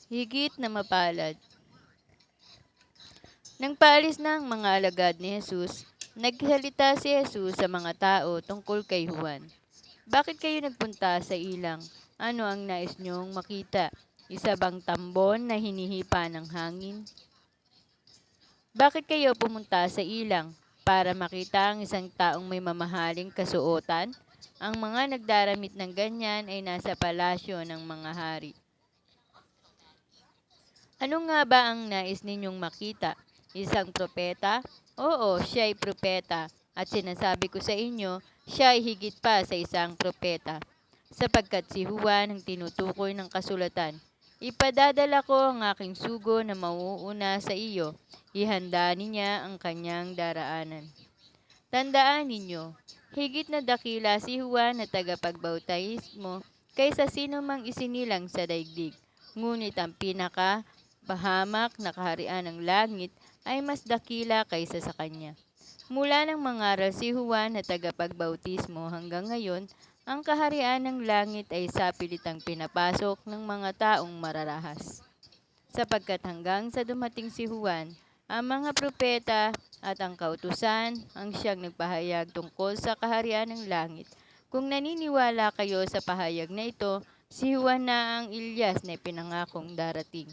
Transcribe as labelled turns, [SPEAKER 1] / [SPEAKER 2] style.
[SPEAKER 1] Higit na mapalad. Nang paalis na ang mga alagad ni Jesus, nagsalita si Jesus sa mga tao tungkol kay Juan. Bakit kayo nagpunta sa ilang? Ano ang nais niyong makita? Isa bang tambon na hinihipa ng hangin? Bakit kayo pumunta sa ilang? Para makita ang isang taong may mamahaling kasuotan? Ang mga nagdaramit ng ganyan ay nasa palasyo ng mga hari. Ano nga ba ang nais ninyong makita? Isang propeta? Oo, siya ay propeta. At sinasabi ko sa inyo, siya ay higit pa sa isang propeta. Sapagkat si Juan ang tinutukoy ng kasulatan. Ipadadala ko ang aking sugo na mauuna sa iyo. Ihanda niya ang kanyang daraanan. Tandaan ninyo, higit na dakila si Juan na tagapagbautismo kaysa sino mang isinilang sa daigdig. Ngunit ang pinaka-pahamak na kaharian ng langit ay mas dakila kaysa sa kanya. Mula nang mangaral si Juan na tagapagbautismo hanggang ngayon, ang kaharian ng langit ay sapilitang pinapasok ng mga taong mararahas sapagkat hanggang sa dumating si Juan, ang mga propeta at ang kautusan ang siyang nagpahayag tungkol sa kaharian ng langit. Kung naniniwala kayo sa pahayag na ito, si Juan na ang Ilyas na pinangakong darating.